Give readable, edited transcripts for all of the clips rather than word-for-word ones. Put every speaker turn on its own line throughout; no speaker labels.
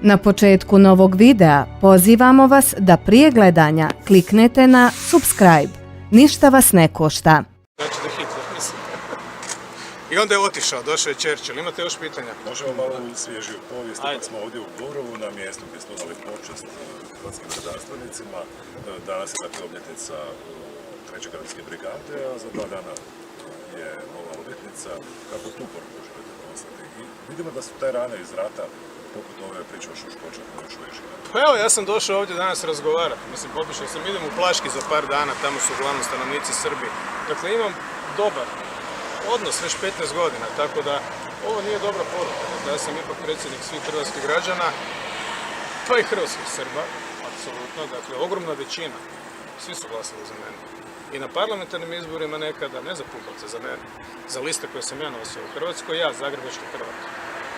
Na početku novog videa pozivamo vas da prije gledanja kliknete na subscribe. Ništa vas ne košta.
Znači da Hitler, mislim. I onda je otišao, došao je Churchill. Imate još pitanja?
Možemo malo u svježiju povijest, pa smo ovdje u Borovu na mjestu gdje smo dali počest hrvatskim redarstvenicima. Danas je dakle obljetnica treće gardijske brigade, a za 2 dana je nova obljetnica. Kako tu poruku želite poslati? I vidimo da su te rane iz rata, poput ove priče o Šuškočanu, još uvijek.
Pa evo, ja sam došao ovdje danas razgovarati. Mislim, pokušao sam, idem u Plaški za par dana, tamo su uglavnom stanovnici Srbi. Dakle, imam dobar odnos već 15 godina, tako da ovo nije dobra poruka. Dakle, ja sam ipak predsjednik svih hrvatskih građana, pa i hrvatskih Srba, apsolutno. Dakle, ogromna većina, svi su glasali za mene. I na parlamentarnim izborima nekada, ne za Pupovce, za mene, za liste koje sam ja nosio u Hrvatskoj, ja, zagrebački Hrvat.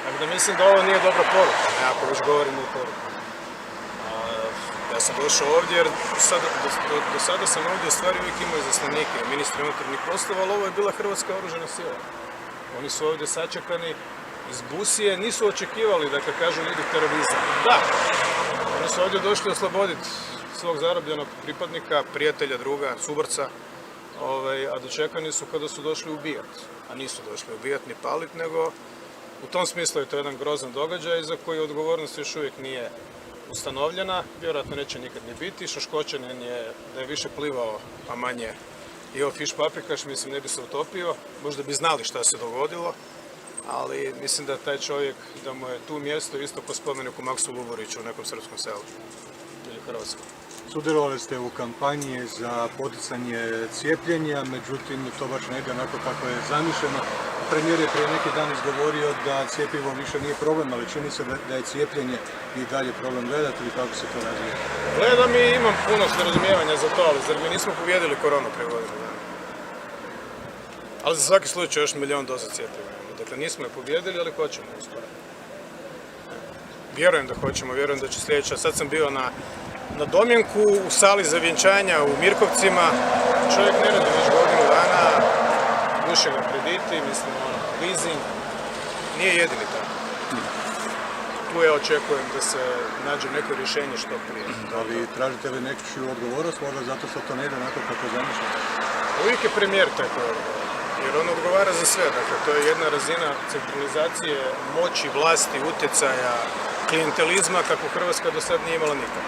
Tako da mislim da ovo nije dobra poruka, ne, ako već govorimo o poruku. Ja sam došao ovdje jer do sada sam ovdje u stvari uvijek imao izaslanike, ministri unutarnjih poslova, ali ovo je bila hrvatska oružana sila. Oni su ovdje sačekani iz busije, nisu očekivali da kad kažu ljudi terorizam. Da, oni su ovdje došli osloboditi svog zarobljenog pripadnika, prijatelja, druga, suborca, a dočekani su kada su došli ubijati. A nisu došli ubijati ni paliti, nego u tom smislu je to jedan grozan događaj za koji odgovornost još uvijek nije ustanovljena, vjerojatno neće nikad ni biti. Šoškočanin je da je više plivao, a manje jeo fiš paprikaš, mislim ne bi se utopio, možda bi znali šta se dogodilo, ali mislim da taj čovjek, da mu je tu mjesto isto ko spomenik u Maksu Luboriću u nekom srpskom selu ili Hrvatskom.
Sudjelovali ste u kampanji za poticanje cijepljenja, međutim to baš ne ide onako kako je zamišljeno. Premijer je prije neki dan izgovorio da cijepivo više nije problem, ali čini se da je cijepljenje i dalje problem. Gledate li kako se to razvija?
Gledam i imam puno razumijevanja za to, ali zar mi nismo pobijedili koronu prije godinu dana? Ali za svaki slučaj još 1 milijun doza cijepiva. Dakle, nismo je pobijedili, ali hoćemo uskoro. Vjerujem da hoćemo, vjerujem da će sljedeća. Sad sam bio na domjenku u sali za vjenčanja u Mirkovcima. Čovjek ne radi već godinu dana, duše ga krediti, mislim, leasing. Nije jedini tako. Tu ja očekujem da se nađe neko rješenje što prije.
Ali tražite li nečiju odgovornost, možda zato što to ne ide onako kako je zamišljeno?
Uvijek je premijer taj koji odgovara, jer on odgovara za sve. Dakle, to je jedna razina centralizacije moći, vlasti, utjecaja, klijentelizma kako Hrvatska do sad nije imala nikad.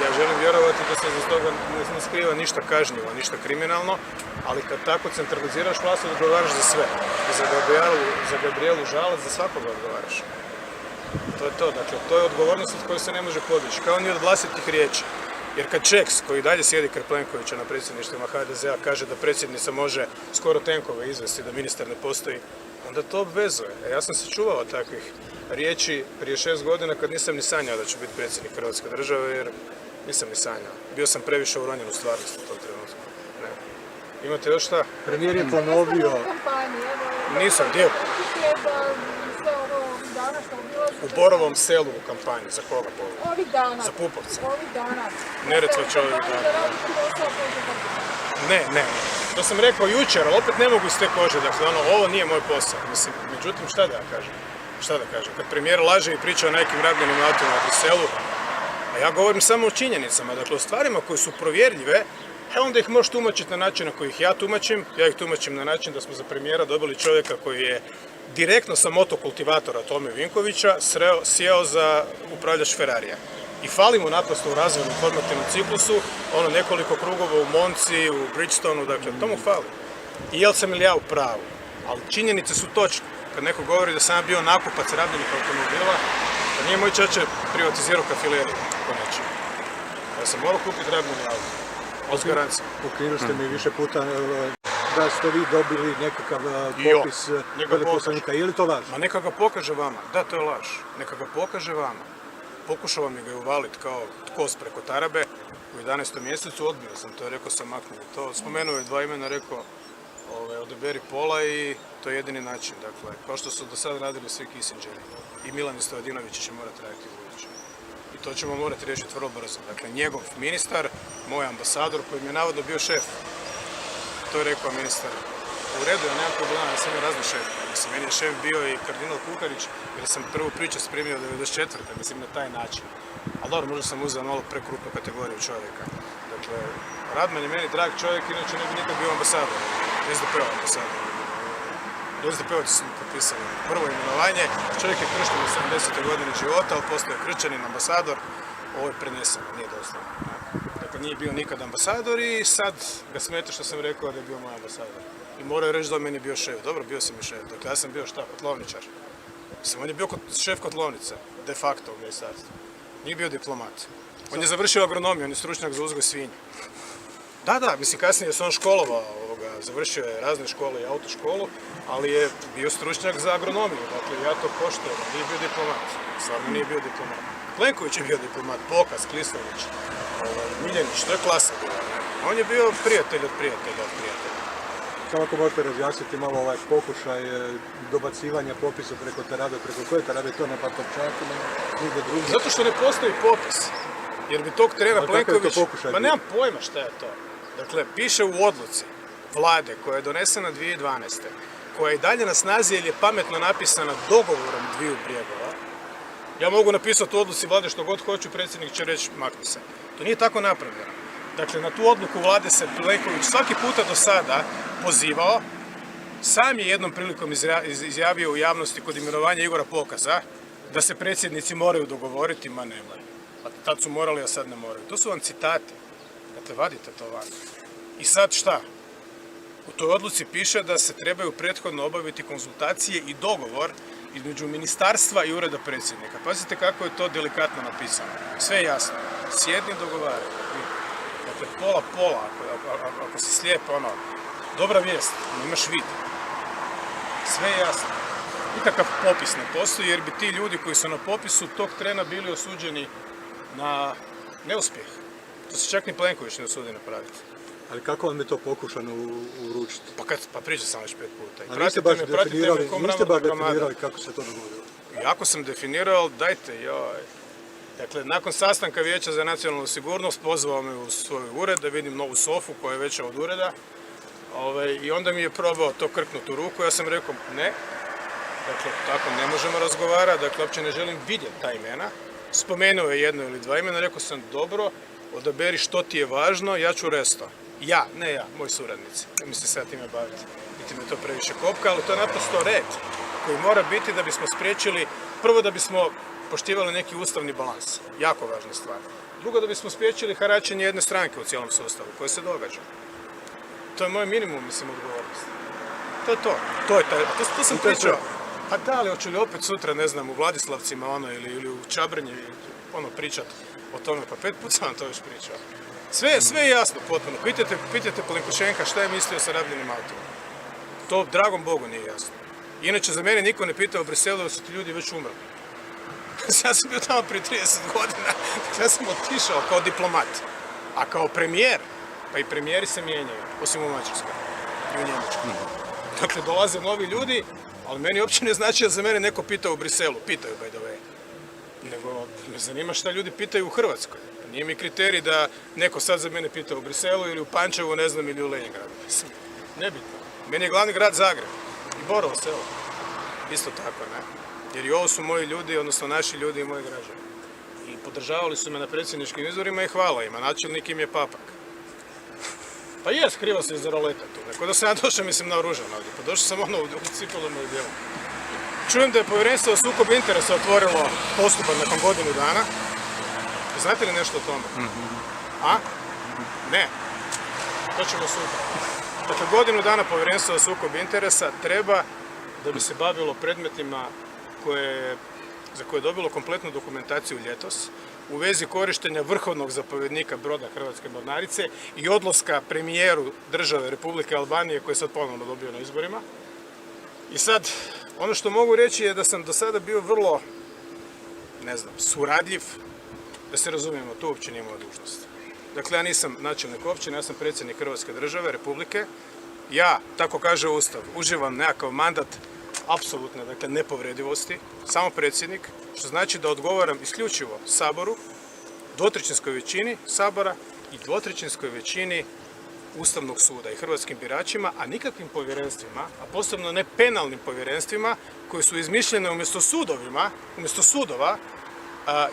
Ja želim vjerovati da se za toga ne skriva ništa kažnjivo, ništa kriminalno, ali kad tako centraliziraš vlast, odgovaraš za sve. I za Gabrijelu Žalac, za svakoga odgovaraš. To je to, dakle, to je odgovornost od koje se ne može pobjeći, kao ni od vlastitih riječi. Jer kad Šeks, koji dalje sjedi kraj Plenkovića na predsjedništvima HDZ-a, kaže da predsjednica može skoro tenkove izvesti, da ministar ne postoji, onda to obvezuje. Ja sam se čuvao takvih riječi prije 6 godina kad nisam ni sanjao da ću biti predsjednik Hrvatske države, jer nisam ni sanjao. Bio sam previše uronjen u stvarnost u tom trenutku. Ne. Imate još šta?
Premijer je ponovio...
Nisam, gdje? U Borovom selu u kampanji. Za koga Borovo?
Ovih dana.
Za Pupovca.
Ovih dana.
Neretva će ovih dana. Ne. To sam rekao jučer, ali opet ne mogu iz te kože. Dakle, ovo nije moj posao. Mislim, međutim, šta da ja kažem? Šta da kažem? Kad premijer laže i priča o nekim rabljenim autima u Briselu, a ja govorim samo o činjenicama, dakle o stvarima koje su provjerljive, onda ih možeš tumačiti na način na koji ih ja tumačim. Ja ih tumačim na način da smo za premijera dobili čovjeka koji je direktno sa motokultivatora Tome Vinkovića sjeo za upravljač Ferrarija. I fali mu naprosto u razvojnom formativnom ciklusu, nekoliko krugova u Monci, u Bridgestoneu, dakle to mu fali. I jel sam ili ja u pravu, ali činjenice su točne. Kad neko govori da sam bio nakupac rabljenih automobila, da nije moj čače privatizirao kafileriju ko neće. Ja sam morao kupiti rabljeni auto, od garancije.
Ukrinuo ste mi više puta da ste vi dobili nekakav popis veleposlanika, je li to laž?
Ma neka ga pokaže vama, da to je laž, neka ga pokaže vama. Pokušao mi ga je uvaliti kao kost preko tarabe u 11. mjesecu, odbio sam to, rekao sam makni to, spomenuo je 2 imena, rekao odaberi pola i to je jedini način, dakle, kao što su do sada radili svi Kissingeri. I Milan Stojadinović će morati raditi u buduće. I to ćemo morati riješiti vrlo brzo. Dakle, njegov ministar, moj ambasador koji mi je navodno bio šef, to je rekao ministar u redu, ja nemam problema, ja sam imao razne šefe. Mislim, meni je šef bio i kardinal Kuharić, jer sam prvu priču spremio 94. Mislim, na taj način. Ali dobro, možda sam uzeo malo prekrupnu kategoriju čovjeka. Dakle, Radman je meni drag čovjek, inače ne bi nikad bio ambasador. SDP-ov ambasador. SDP-ovci su mi potpisali prvo imenovanje. Čovjek je kršten u 70. godine života, ali postoje kršćanin, ambasador. Ovo je preneseno, nije doslovno. Dakle, nije bio nikad ambasador i sad ga smeta što sam rekao da je bio moj ambasador. I moraju reći da on meni bio šef. Dobro, bio sam i šef. Dakle, ja sam bio šta, kotlovničar. Mislim, on je bio šef kotlovnice, de facto u ministarstvu. Nije bio diplomat. On je završio agronomiju, on je stručnjak za uzgoj svinja. Da, mislim, kasnije se on školovao, završio je razne škole i autoškolu, ali je bio stručnjak za agronomiju. Dakle, ja to poštujem, nije bio diplomat. Stvarno nije bio diplomat. Plenković je bio diplomat, Pokaz, Klisović, Miljenić, to je klasa bila. On je bio prijatelj od prijatelja.
Samo ako možete razjasniti malo ovaj pokušaj dobacivanja popisa preko Tarabe, preko koje Tarabe to na Pantovčaku, nigdje drugdje?
Zato što ne postoji popis. Jer bi tog trena Plenković... Ma nemam pojma šta je to. Dakle, piše u odluci vlade koja je donesena 2012. koja je i dalje na snazi jer je pametno napisana dogovorom dviju brijegova. Ja mogu napisati u odluci vlade što god hoću, predsjednik će reći makni se. To nije tako napravljeno. Dakle, na tu odluku vlade se Plenković svaki puta do sada pozivao. Sam je jednom prilikom izjavio u javnosti kod imenovanja Igora Pokaza da se predsjednici moraju dogovoriti, ma nemoj. Pa tad su morali, a sad ne moraju. To su vam citati. Dakle, vadite to van. I sad šta? U toj odluci piše da se trebaju prethodno obaviti konzultacije i dogovor između ministarstva i ureda predsjednika. Pazite kako je to delikatno napisano. Sve je jasno. Sjedni, dogovaraj. Dakle, pola, ako si slijep, dobra vijest, imaš vid. Sve je jasno. Nikakav popis ne postoji jer bi ti ljudi koji su na popisu tog trena bili osuđeni na neuspjeh. To se čak ni Plenković ne usudi napraviti.
Ali kako vam je to pokušano uručiti?
Pa pričao sam već 5 puta.
A niste baš definirali kako se to dogodilo?
Jako sam definirao, dajte, joj. Dakle, nakon sastanka Vijeća za nacionalnu sigurnost pozvao me u svoj ured da vidim novu sofu koja je veća od ureda. I onda mi je probao to krknuti u ruku, ja sam rekao ne. Dakle, tako ne možemo razgovarati, dakle, uopće ne želim vidjeti ta imena. Spomenuo je jedno ili dva imena, rekao sam dobro, odaberi što ti je važno, ja ću resto. Ja, ne ja, moji suradnici. Ne mislim se ja time baviti. Niti me to previše kopka, ali to je naprosto red koji mora biti da bismo spriječili, prvo da bismo poštivali neki ustavni balans. Jako važna stvar. Drugo, da bismo spriječili haračenje jedne stranke u cijelom sustavu, koje se događa. To je moj minimum, mislim, odgovornosti. To je to. To sam pričao. Pa da, ali hoću li opet sutra, ne znam, u Vladislavcima ili u Čabrnji pričat o tome, pa 5 puta sam vam to već pričao. Sve je jasno potpuno. Pitajte Plenkošenka šta je mislio sa rabljenim autima. To, dragom Bogu, nije jasno. Inače, za mene niko ne pitao u Briselu da su ti ljudi već umrli. Ja sam bio tamo prije 30 godina, ja sam otišao kao diplomat. A kao premijer, pa i premijeri se mijenjaju, osim u Mađarskoj i u Njemačkoj. Dakle, dolaze novi ljudi, ali meni uopće ne znači da za mene neko pitao u Briselu. Pitaju, by the way. Nego me zanima šta ljudi pitaju u Hrvatskoj. Nije mi kriterij da neko sad za mene pita u Briselu ili u Pančevu, ne znam, ili u Leningradu. Nebitno. Meni je glavni grad Zagreb i Borovo selo. Isto tako, ne? Jer i ovo su moji ljudi, odnosno naši ljudi i moji građani. I podržavali su me na predsjedničkim izborima i hvala im, a načelnik im je Papak. Pa je, skrivao se iza roleta tu. Neko da sam ja došao, mislim, naoružan ovdje. Pa došao sam u cipelama i djelu. Čujem da je povjerenstvo o sukobu interesa otvorilo postupak nakon godinu dana. Znate li nešto o tome? A? Ne. To ćemo sutra. Dakle, godinu dana povjerenstvo o sukobu interesa treba da bi se bavilo predmetima za koje je dobilo kompletnu dokumentaciju ljetos u vezi korištenja vrhovnog zapovjednika broda Hrvatske mornarice i odlaska premijeru države Republike Albanije koji je sad ponovno dobio na izborima. I sad, ono što mogu reći je da sam do sada bio vrlo, suradljiv, da se razumijemo, to uopće nije moja dužnost. Dakle, ja nisam načelnik općine, ja sam predsjednik Hrvatske države, Republike. Ja, tako kaže Ustav, uživam nekakav mandat apsolutne, dakle, nepovredivosti, samo predsjednik, što znači da odgovaram isključivo Saboru, dvotrećinskoj većini Sabora i dvotrećinskoj većini Ustavnog suda i hrvatskim biračima, a nikakvim povjerenstvima, a posebno ne penalnim povjerenstvima koji su izmišljene umjesto sudova,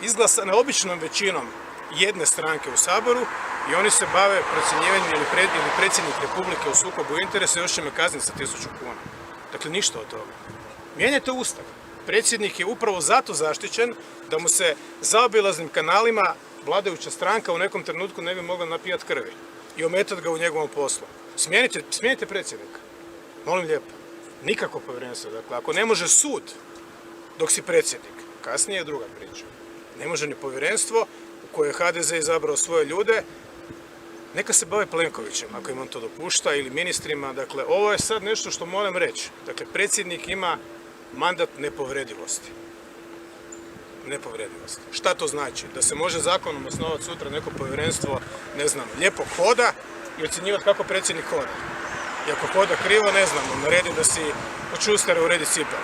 izglasane običnom većinom jedne stranke u Saboru i oni se bave procjenjivanjem ili predsjednik Republike u sukobu interesa još će me kazniti sa 1000 kuna. Dakle, ništa od toga. Mijenjajte Ustav. Predsjednik je upravo zato zaštićen da mu se zaobilaznim kanalima vladajuća stranka u nekom trenutku ne bi mogla napijati krvi i ometati ga u njegovom poslu. Smijenite predsjednika. Molim lijepo. Nikako povjerenstvo. Dakle, ako ne može sud dok si predsjednik, kasnije je druga priča. Ne može ni povjerenstvo u koje je HDZ izabrao svoje ljude, neka se bave Plenkovićem, ako im on to dopušta, ili ministrima. Dakle, ovo je sad nešto što moram reći. Dakle, predsjednik ima mandat nepovredivosti. Nepovredivosti. Šta to znači? Da se može zakonom osnovati sutra neko povjerenstvo, ne znam, lijepo hoda i ocjenjivati kako predsjednik hoda. I ako hoda krivo, ne znam, naredi da si od Šustera uredi cipele.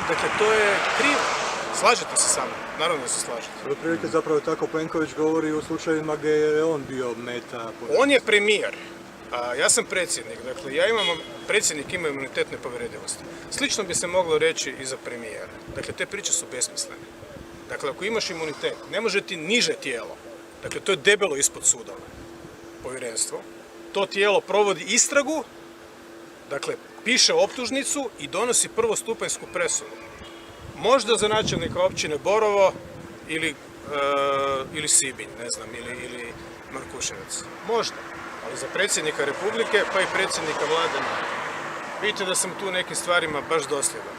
Dakle, to je krivo. Slažete se sa mnom? Naravno da se slažete.
Otprilike zapravo tako Plenković govori u slučajevima gdje je on bio meta.
On je premijer. Ja sam predsjednik. Dakle, predsjednik ima imunitet nepovredivosti. Slično bi se moglo reći i za premijera. Dakle, te priče su besmislene. Dakle, ako imaš imunitet, ne može ti niže tijelo. Dakle, to je debelo ispod sudova. Povjerenstvo. To tijelo provodi istragu, dakle, piše optužnicu i donosi prvostupanjsku presudu. Možda za načelnika općine Borovo ili Sibinj, ne znam, ili Markuševac. Možda. Ali za predsjednika Republike, pa i predsjednika Vlade. Vidite da sam tu u nekim stvarima baš dosljedan.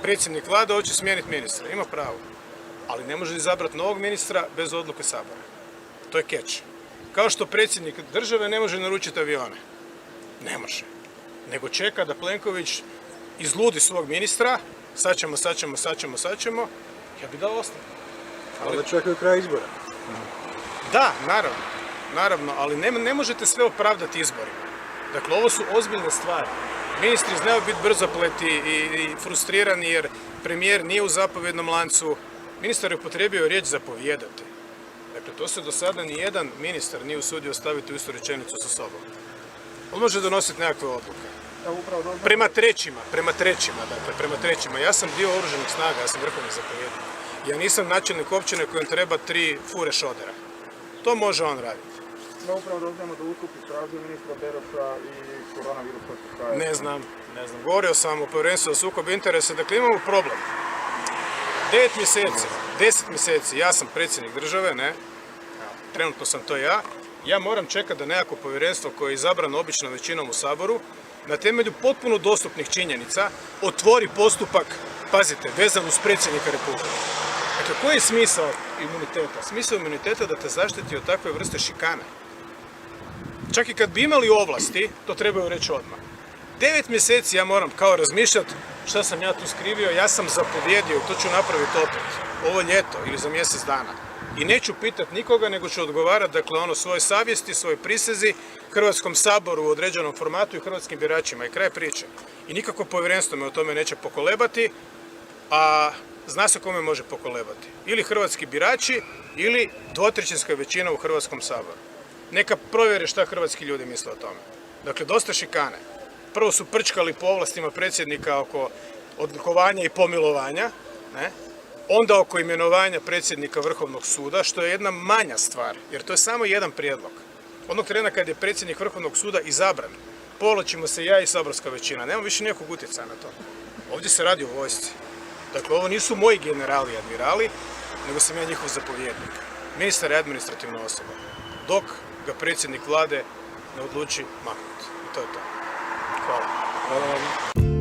Predsjednik Vlade hoće smijeniti ministra, ima pravo. Ali ne može izabrati novog ministra bez odluke Sabora. To je keč. Kao što predsjednik države ne može naručiti avione. Ne može. Nego čeka da Plenković izludi svog ministra, sad ćemo, ja bi dao ostavku.
Ali da čekaju kraj izbora.
Da, naravno, ali ne možete sve opravdati izborima. Dakle, ovo su ozbiljne stvari. Ministri znaju biti brzopleti i frustrirani jer premijer nije u zapovjednom lancu. Ministar je upotrijebio riječ zapovijedati. Dakle, to se do sada ni jedan ministar nije usudio staviti u istu rečenicu sa sobom. On može donositi nekakve odluke. Prema trećima. Ja sam dio oružanih snaga, ja sam vrhovni zapovjednik. Ja nisam načelnik općine kojem treba 3 fure šodera. To može on raditi.
No, upravo doznamo da USKOK istražuje ministra Beroša i koronavirus koji se traje.
Ne znam. Govorio sam o povjerenstvu za sukob interesa. Dakle, imamo problem. 10 mjeseci, ja sam predsjednik države, ne? Trenutno sam to ja. Ja moram čekati da nekako povjerenstvo koje je izabrano običnom većinom u Saboru na temelju potpuno dostupnih činjenica otvori postupak, pazite, vezan uz predsjednika Republike. Dakle, koji je smisao imuniteta? Smisao imuniteta da te zaštiti od takve vrste šikane. Čak i kad bi imali ovlasti, to trebaju reći odmah. 9 mjeseci ja moram kao razmišljati šta sam ja tu skrivio, ja sam zapovjedio, to ću napraviti opet, ovo ljeto ili za mjesec dana. I neću pitati nikoga, nego ću odgovarati, dakle, svoje savjesti, svoje prisezi, Hrvatskom saboru u određenom formatu i hrvatskim biračima. I kraj priče. I nikako povjerenstvo me o tome neće pokolebati, a zna se kome može pokolebati. Ili hrvatski birači, ili dvotrećinska većina u Hrvatskom saboru. Neka provjere šta hrvatski ljudi misle o tome. Dakle, dosta šikane. Prvo su prčkali po ovlastima predsjednika oko odlikovanja i pomilovanja, ne? Onda oko imenovanja predsjednika Vrhovnog suda, što je jedna manja stvar, jer to je samo jedan prijedlog. Onog trena kad je predsjednik Vrhovnog suda izabran, povlačimo se ja i saborska većina, nema više nikakvog utjecaja na to. Ovdje se radi o vojsci. Dakle, ovo nisu moji generali i admirali, nego sam ja njihov zapovjednik. Ministar je administrativna osoba, dok ga predsjednik Vlade ne odluči maknuti. I to je to. Hvala.
Hvala vam.